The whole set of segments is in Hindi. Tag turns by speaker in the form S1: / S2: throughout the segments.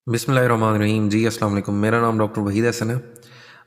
S1: बिस्मिल्लाहिर्रहमानिर्रहीम। जी अस्सलाम वालेकुम। मेरा नाम डॉक्टर वहीद हसन है।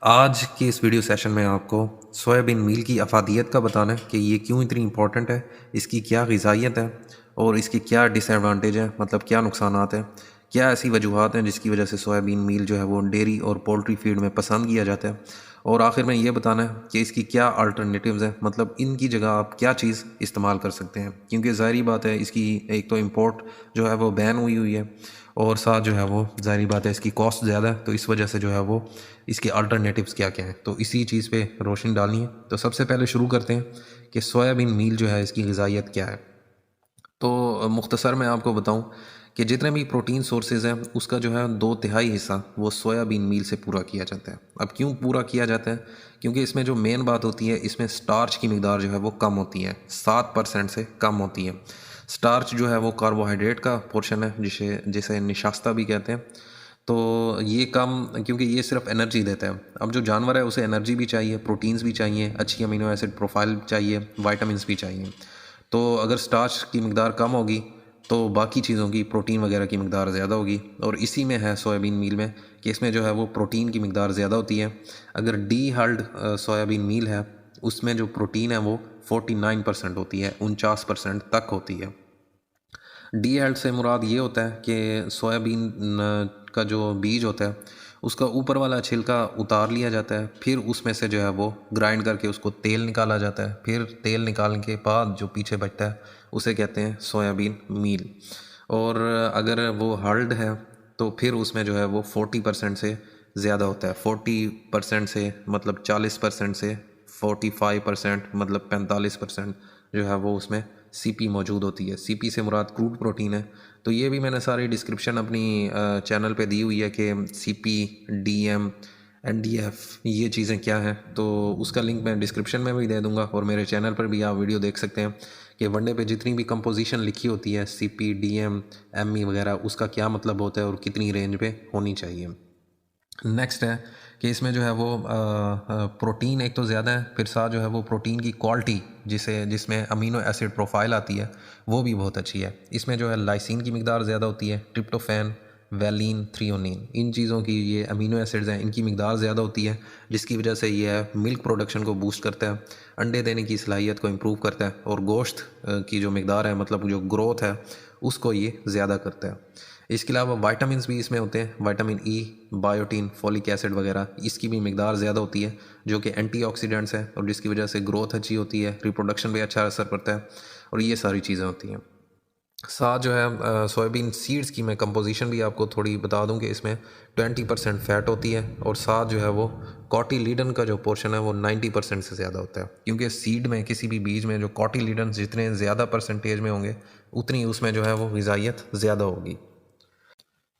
S1: आज की इस वीडियो सेशन में आपको सोयाबीन मील की अफादियत का बताना है कि ये क्यों इतनी इंपॉर्टेंट है, इसकी क्या ग़िज़ाइयत है और इसकी क्या डिसएडवांटेज है, मतलब क्या नुकसानात हैं, क्या ऐसी वजूहात हैं जिसकी वजह से सोयाबीन मील जो है वो डेयरी और पोल्ट्री फीड में पसंद किया जाता है, और आखिर में ये बताना है कि इसकी क्या अल्टरनेटिव्स हैं, मतलब इनकी जगह आप क्या चीज़ इस्तेमाल कर सकते हैं। क्योंकि ज़ाहिरी बात है इसकी एक तो इम्पोर्ट जो है वो बैन हुई है, और साथ जो है वो ज़ाहिरी बात है इसकी कॉस्ट ज़्यादा है, तो इस वजह से जो है वो इसके अल्टरनेटिव्स क्या क्या हैं, तो इसी चीज़ पे रोशनी डालनी है। तो सबसे पहले शुरू करते हैं कि सोयाबीन मील जो है इसकी ग़िज़ाइयत क्या है। तो मुख्तसर मैं आपको बताऊं कि जितने भी प्रोटीन सोर्सेज हैं उसका जो है 2/3 हिस्सा वो सोयाबीन मील से पूरा किया जाता है। अब क्यों पूरा किया जाता है? क्योंकि इसमें जो मेन बात होती है, इसमें स्टार्च की मिकदार जो है वो कम होती है, 7% से कम होती है। स्टार्च जो है वो कार्बोहाइड्रेट का पोर्शन है, जिसे जिसे निशास्ता भी कहते हैं। तो ये कम, क्योंकि ये सिर्फ एनर्जी देता है। अब जो जानवर है उसे एनर्जी भी चाहिए, प्रोटीन्स भी चाहिए, अच्छी अमीनो एसिड प्रोफाइल चाहिए, वाइटामिन भी चाहिए। तो अगर स्टार्च की मिकदार कम होगी तो बाकी चीज़ों की, प्रोटीन वगैरह की मिकदार ज़्यादा होगी, और इसी में है सोयाबीन मील में कि इसमें जो है वो प्रोटीन की मिकदार ज़्यादा होती है। अगर डी हल्ड सोयाबीन मील है उसमें जो प्रोटीन है वो 49% होती है, 49% तक होती है। डी हेल्थ से मुराद ये होता है कि सोयाबीन का जो बीज होता है उसका ऊपर वाला छिलका उतार लिया जाता है, फिर उसमें से जो है वो ग्राइंड करके उसको तेल निकाला जाता है, फिर तेल निकालने के बाद जो पीछे बचता है उसे कहते हैं सोयाबीन मील। और अगर वो हर्ल्ड है तो फिर उसमें जो है वो 40% से ज़्यादा होता है। 40% से मतलब 40% से 45% मतलब 45% जो है वो उसमें सीपी मौजूद होती है। सीपी से मुराद क्रूड प्रोटीन है। तो ये भी मैंने सारी डिस्क्रिप्शन अपनी चैनल पे दी हुई है कि सीपी, डीएम, एनडीएफ ये चीज़ें क्या हैं, तो उसका लिंक मैं डिस्क्रिप्शन में भी दे दूंगा, और मेरे चैनल पर भी आप वीडियो देख सकते हैं कि वनडे पे जितनी भी कंपोजिशन लिखी होती है, सीपी, डीएम, एमई वगैरह, उसका क्या मतलब होता है और कितनी रेंज पे होनी चाहिए। नेक्स्ट है कि इसमें जो है वो प्रोटीन एक तो ज़्यादा है, फिर साथ जो है वो प्रोटीन की क्वालिटी जिसमें अमीनो एसिड प्रोफाइल आती है वो भी बहुत अच्छी है। इसमें जो है लाइसिन की मिकदार ज़्यादा होती है, ट्रिप्टोफैन, वैलिन, थ्रियोनिन, इन चीज़ों की, ये अमीनो एसिड्स हैं, इनकी मिकदार ज़्यादा होती है, जिसकी वजह से ये मिल्क प्रोडक्शन को बूस्ट करता है, अंडे देने की सलाहियत को इम्प्रूव करता है, और गोश्त की जो मिकदार है, मतलब जो ग्रोथ है, उसको ये ज़्यादा करता है। इसके अलावा वाइटामिन भी इसमें होते हैं, vitamin E, biotin, folic acid वगैरह, इसकी भी मिकदार ज़्यादा होती है, जो कि एंटीऑक्सीडेंट्स हैं और जिसकी वजह से ग्रोथ अच्छी होती है, रिप्रोडक्शन पे अच्छा असर पड़ता है, और ये सारी चीज़ें होती हैं। साथ जो है सोयाबीन सीड्स की मैं कंपोजिशन भी आपको थोड़ी बता दूं कि इसमें 20% फ़ैट होती है, और साथ जो है वो कॉटिलीडन का जो पोर्शन है वो 90% से ज़्यादा होता है। क्योंकि सीड में, किसी भी बीज में जो कॉटिलीडन जितने ज़्यादा परसेंटेज में होंगे उतनी उसमें जो है वो ग़िज़ाइयत ज़्यादा होगी।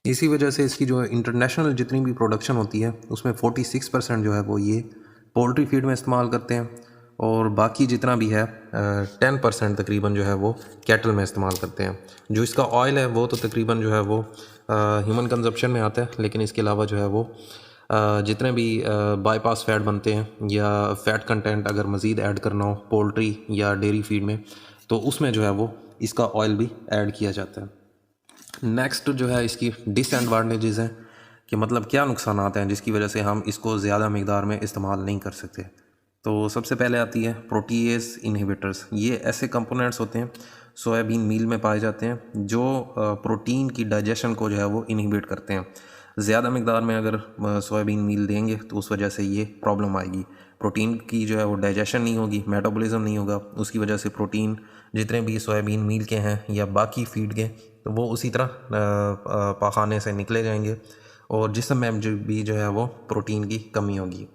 S1: इसी वजह से इसकी जो इंटरनेशनल जितनी भी प्रोडक्शन होती है उसमें 46% जो है वो ये पोल्ट्री फीड में इस्तेमाल करते हैं, और बाकी जितना भी है 10% तकरीबन जो है वो कैटल में इस्तेमाल करते हैं। जो इसका ऑयल है वो तो तकरीबन जो है वो ह्यूमन कंजप्शन में आता है, लेकिन इसके अलावा जो है वो जितने भी बाईपास फैट बनते हैं या फ़ैट कंटेंट अगर मज़ीद ऐड करना हो पोल्ट्री या डेयरी फीड में, तो उसमें जो है वो इसका ऑयल भी ऐड किया जाता है। नेक्स्ट जो है इसकी डिसएडवांटेजेस हैं कि मतलब क्या नुकसानात हैं जिसकी वजह से हम इसको ज़्यादा मकदार में इस्तेमाल नहीं कर सकते। तो सबसे पहले आती है प्रोटीएज इनहिबिटर्स। ये ऐसे कंपोनेंट्स होते हैं सोयाबीन मील में पाए जाते हैं जो प्रोटीन की डाइजेशन को जो है वो इनहिबिट करते हैं। ज़्यादा मकदार में अगर सोयाबीन मील देंगे तो उस वजह से ये प्रॉब्लम आएगी, प्रोटीन की जो है वो डाइजेशन नहीं होगी, मेटाबॉलिज्म नहीं होगा, उसकी वजह से प्रोटीन जितने भी सोयाबीन मील के हैं या बाकी फीड के, तो वो उसी तरह पाखाने से निकले जाएंगे, और जिस्म में जो है वो प्रोटीन की कमी होगी।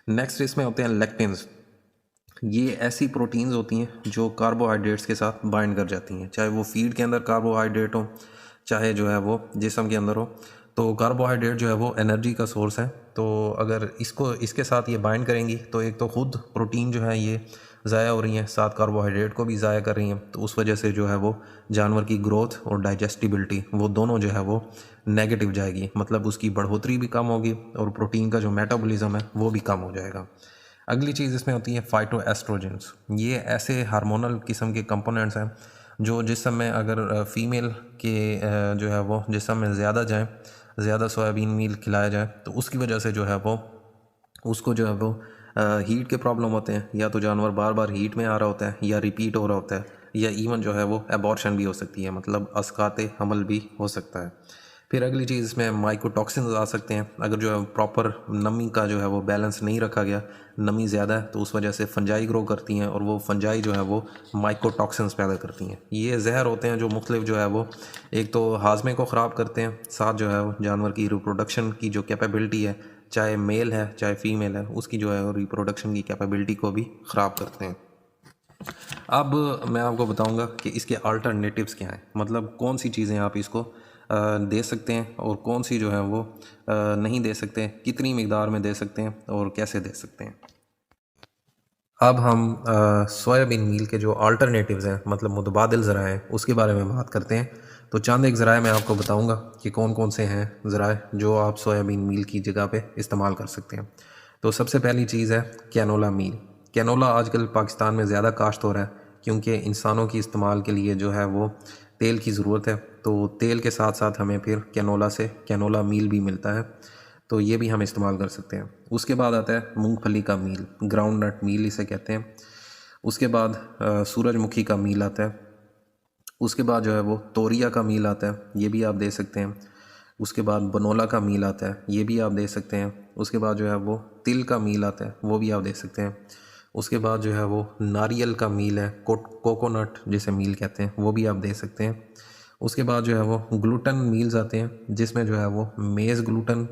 S1: नेक्स्ट इसमें होते हैं लेक्टिन्स। ये ऐसी प्रोटीन्स होती हैं जो कार्बोहाइड्रेट्स के साथ बाइंड कर जाती हैं, चाहे वो फीड के अंदर कार्बोहाइड्रेट हो, चाहे जो है वो जिस्म के अंदर हो। तो कार्बोहाइड्रेट जो है वो एनर्जी का सोर्स है, तो अगर इसके साथ ये बाइंड करेंगी तो एक तो ख़ुद प्रोटीन जो है ये ज़ाया हो रही हैं, साथ कार्बोहाइड्रेट को भी ज़ाया कर रही हैं, तो उस वजह से जो है वो जानवर की ग्रोथ और डाइजेस्टिबिलिटी वो दोनों जो है वो नेगेटिव जाएगी, मतलब उसकी बढ़ोतरी भी कम होगी और प्रोटीन का जो मेटाबॉलिज्म है वो भी कम हो जाएगा। अगली चीज़ इसमें होती है फाइटो एस्ट्रोजेंस। ये ऐसे हार्मोनल किस्म के कंपोनेंट्स हैं जो जिस्म में अगर फीमेल के जो है वो जिस्म में ज़्यादा जाएँ, ज़्यादा सोयाबीन मील खिलाया जाए तो उसकी वजह से जो है वो उसको जो है वो हीट के प्रॉब्लम होते हैं, या तो जानवर बार बार हीट में आ रहा होता है, या रिपीट हो रहा होता है, या इवन जो है वो एबॉर्शन भी हो सकती है, मतलब अस्काते हमल भी हो सकता है। फिर अगली चीज़ इसमें माइकोटॉक्सिन्स आ सकते हैं। अगर जो है प्रॉपर नमी का जो है वो बैलेंस नहीं रखा गया, नमी ज़्यादा है तो उस वजह से फंजाई ग्रो करती हैं, और वो फंजाई जो है वो माइकोटॉक्सिन्स पैदा करती हैं। ये जहर होते हैं जो मुख्तलिफ जो है वो एक तो हाजमे को ख़राब करते हैं, साथ जो है वो जानवर की रिप्रोडक्शन की जो कैपेबिलिटी है, चाहे मेल है चाहे फीमेल है, उसकी जो है रिप्रोडक्शन की कैपेबिलिटी को भी ख़राब करते हैं। अब मैं आपको बताऊंगा कि इसके अल्टरनेटिव्स क्या हैं, मतलब कौन सी चीज़ें आप इसको दे सकते हैं और कौन सी जो है वो नहीं दे सकते, कितनी मिकदार में दे सकते हैं और कैसे दे सकते हैं। अब हम सोयाबीन मील के जो अल्टरनेटिव्स हैं, मतलब मुतबादिल ज़राए हैं, उसके बारे में बात करते हैं। तो चंद एक ज़राए मैं आपको बताऊंगा कि कौन कौन से हैं ज़राए जो आप सोयाबीन मील की जगह पे इस्तेमाल कर सकते हैं। तो सबसे पहली चीज़ है कैनोला मील। कैनोला आजकल पाकिस्तान में ज़्यादा काश्त हो रहा है क्योंकि इंसानों की इस्तेमाल के लिए जो है वो तेल की ज़रूरत है, तो तेल के साथ साथ हमें फिर कैनोला से कैनोला मील भी मिलता है, तो ये भी हम इस्तेमाल कर सकते हैं। उसके बाद आता है मूंगफली का मील, ग्राउंड नट मील इसे कहते हैं। उसके बाद सूरजमुखी का मील आता है। उसके बाद जो है वो तोरिया का मील आता है, ये भी आप दे सकते हैं। उसके बाद बनोला का मील आता है, ये भी आप दे सकते हैं। उसके बाद जो है वो तिल का मील आता है, वो भी आप दे सकते हैं। उसके बाद जो है वो नारियल का मील है, कोकोनट जिसे मील कहते हैं, वो भी आप दे सकते हैं। उसके बाद जो है वो ग्लूटन मील्स आते हैं जिसमें जो है वो मेज़ ग्लूटन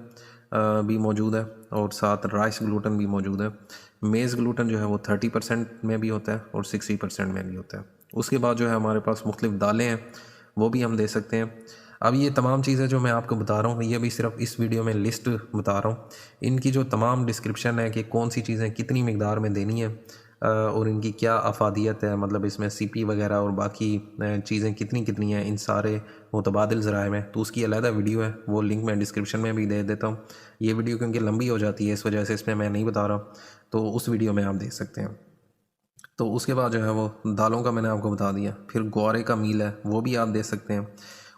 S1: भी मौजूद है और साथ राइस ग्लूटन भी मौजूद है। मेज़ ग्लूटन जो है वो 30% में भी होता है और 60% में भी होता है। उसके बाद जो है हमारे पास मुख्तलिफ दालें हैं, वो भी हम दे सकते हैं। अब ये तमाम चीज़ें जो मैं आपको बता रहा हूँ, ये भी सिर्फ इस वीडियो में लिस्ट बता रहा हूँ। इनकी जो तमाम डिस्क्रिप्शन है कि कौन सी चीज़ें कितनी मिकदार में देनी है और इनकी क्या अफादियत है, मतलब इसमें सीपी वगैरह और बाकी चीज़ें कितनी कितनी हैं इन सारे मुतबादिल ज़राए में, तो उसकी अलहदा वीडियो है, वो लिंक मैं डिस्क्रिप्शन में भी दे देता हूँ। ये वीडियो क्योंकि लंबी हो जाती है इस वजह से इसमें मैं नहीं बता रहा, तो उस वीडियो में आप देख सकते हैं। तो उसके बाद जो है वो दालों का मैंने आपको बता दिया। फिर ग्वारे का मील है, वो भी आप दे सकते हैं।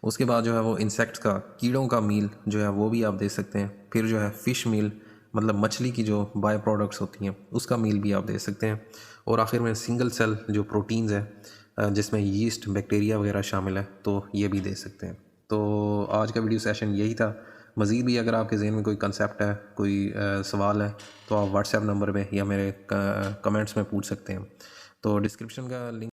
S1: उसके बाद जो है वो इंसेक्ट्स का, कीड़ों का मील जो है वो भी आप दे सकते हैं। फिर जो है फ़िश मील, मतलब मछली की जो बाय प्रोडक्ट्स होती हैं उसका मील भी आप दे सकते हैं। और आखिर में सिंगल सेल जो प्रोटीन्स है जिसमें यीस्ट बैक्टीरिया वगैरह शामिल है, तो ये भी दे सकते हैं। तो आज का वीडियो सेशन यही था। मज़ीद भी अगर आपके जहन में कोई कंसेप्ट है, कोई सवाल है, तो आप व्हाट्सएप नंबर पे या मेरे कमेंट्स में पूछ सकते हैं। तो डिस्क्रिप्शन का लिंक